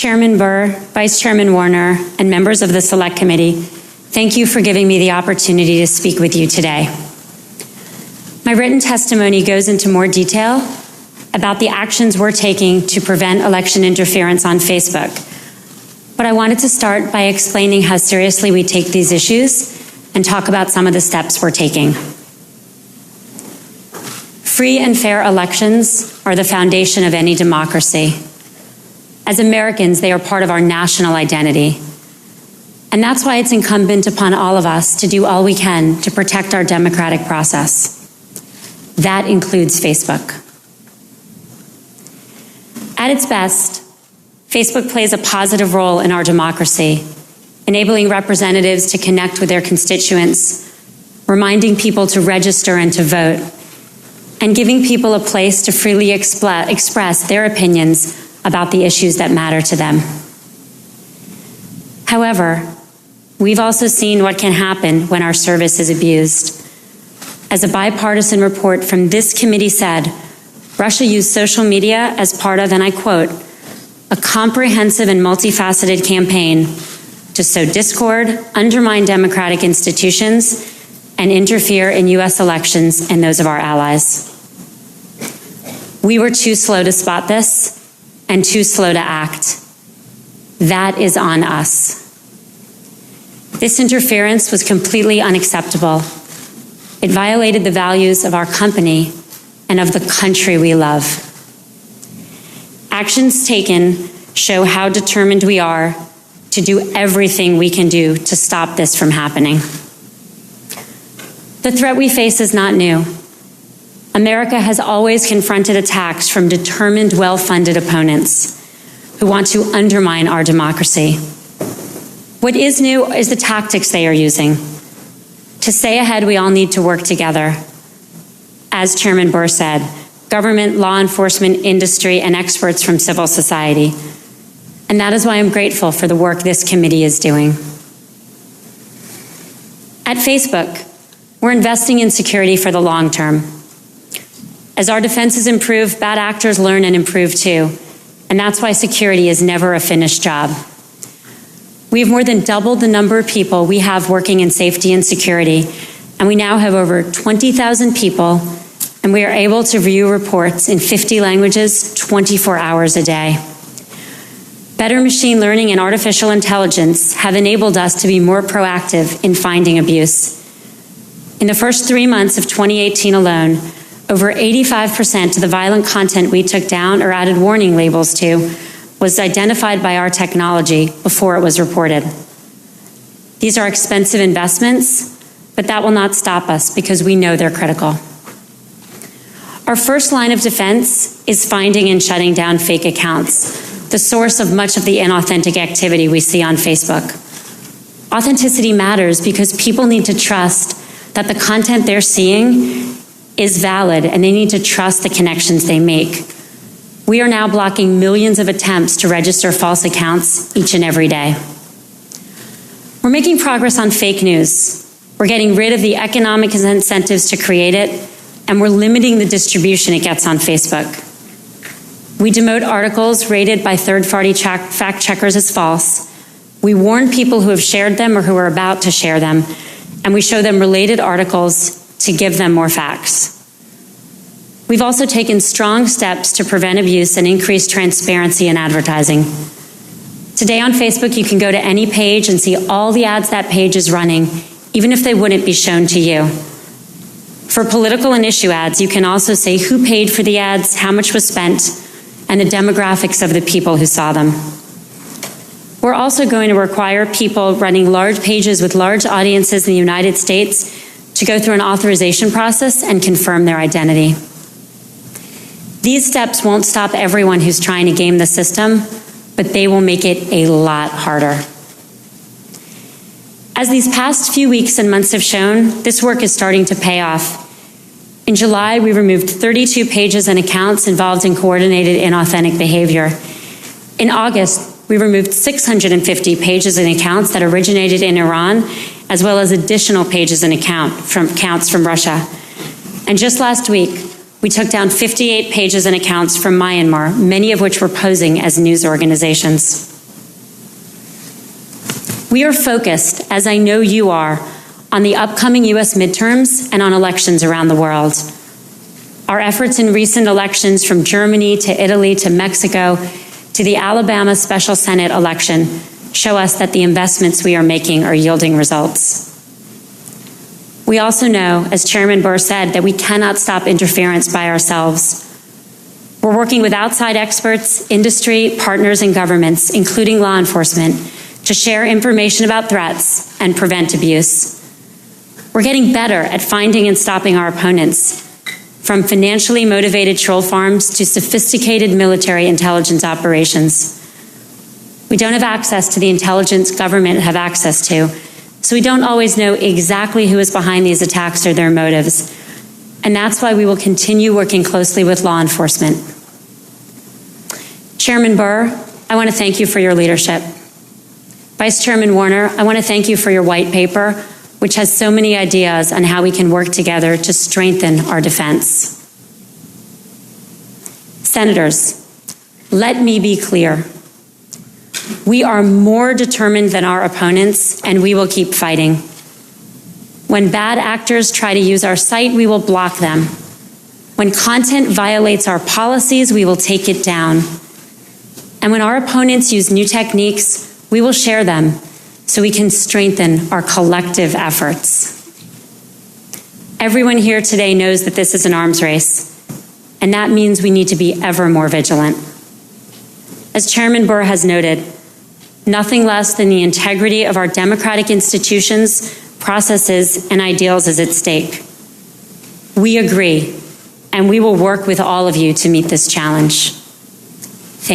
Chairman Burr, Vice Chairman Warner, and members of the Select Committee, thank you for giving me the opportunity to speak with you today. My written testimony goes into more detail about the actions we're taking to prevent election interference on Facebook. But I wanted to start by explaining how seriously we take these issues and talk about some of the steps we're taking. Free and fair elections are the foundation of any democracy. As Americans, they are part of our national identity. And that's why it's incumbent upon all of us to do all we can to protect our democratic process. That includes Facebook. At its best, Facebook plays a positive role in our democracy, enabling representatives to connect with their constituents, reminding people to register and to vote, and giving people a place to freely express their opinions about the issues that matter to them. However, we've also seen what can happen when our service is abused. As a bipartisan report from this committee said, Russia used social media as part of, and I quote, a comprehensive and multifaceted campaign to sow discord, undermine democratic institutions, and interfere in U.S. elections and those of our allies. We were too slow to spot this and too slow to act. That is on us. This interference was completely unacceptable. It violated the values of our company and of the country we love. Actions taken show how determined we are to do everything we can do to stop this from happening. The threat we face is not new. America has always confronted attacks from determined, well-funded opponents who want to undermine our democracy. What is new is the tactics they are using. To stay ahead, we all need to work together. As Chairman Burr said, government, law enforcement, industry, and experts from civil society. And that is why I'm grateful for the work this committee is doing. At Facebook, we're investing in security for the long term. As our defenses improve, bad actors learn and improve too. And that's why security is never a finished job. We have more than doubled the number of people we have working in safety and security, and we now have over 20,000 people, and we are able to view reports in 50 languages 24 hours a day. Better machine learning and artificial intelligence have enabled us to be more proactive in finding abuse. In the first 3 months of 2018 alone, over 85% of the violent content we took down or added warning labels to was identified by our technology before it was reported. These are expensive investments, but that will not stop us because we know they're critical. Our first line of defense is finding and shutting down fake accounts, the source of much of the inauthentic activity we see on Facebook. Authenticity matters because people need to trust that the content they're seeing is valid, and they need to trust the connections they make. We are now blocking millions of attempts to register false accounts each and every day. We're making progress on fake news. We're getting rid of the economic incentives to create it, and we're limiting the distribution it gets on Facebook. We demote articles rated by third-party fact checkers as false. We warn people who have shared them or who are about to share them, and we show them related articles to give them more facts. We've also taken strong steps to prevent abuse and increase transparency in advertising. Today on Facebook, you can go to any page and see all the ads that page is running, even if they wouldn't be shown to you. For political and issue ads, you can also see who paid for the ads, how much was spent, and the demographics of the people who saw them. We're also going to require people running large pages with large audiences in the United States to go through an authorization process and confirm their identity. These steps won't stop everyone who's trying to game the system, but they will make it a lot harder. As these past few weeks and months have shown, this work is starting to pay off. In July, we removed 32 pages and accounts involved in coordinated inauthentic behavior. In August, we removed 650 pages and accounts that originated in Iran, as well as additional pages and accounts from Russia. And just last week, we took down 58 pages and accounts from Myanmar, many of which were posing as news organizations. We are focused, as I know you are, on the upcoming U.S. midterms and on elections around the world. Our efforts in recent elections, from Germany to Italy to Mexico to the Alabama Special Senate election, show us that the investments we are making are yielding results. We also know, as Chairman Burr said, that we cannot stop interference by ourselves. We're working with outside experts, industry, partners, and governments, including law enforcement, to share information about threats and prevent abuse. We're getting better at finding and stopping our opponents, from financially motivated troll farms to sophisticated military intelligence operations. We don't have access to the intelligence government have access to, so we don't always know exactly who is behind these attacks or their motives. And that's why we will continue working closely with law enforcement. Chairman Burr, I want to thank you for your leadership. Vice Chairman Warner, I want to thank you for your white paper, which has so many ideas on how we can work together to strengthen our defense. Senators, let me be clear. We are more determined than our opponents, and we will keep fighting. When bad actors try to use our site, we will block them. When content violates our policies, we will take it down. And when our opponents use new techniques, we will share them so we can strengthen our collective efforts. Everyone here today knows that this is an arms race, and that means we need to be ever more vigilant. As Chairman Burr has noted, nothing less than the integrity of our democratic institutions, processes, and ideals is at stake. We agree, and we will work with all of you to meet this challenge.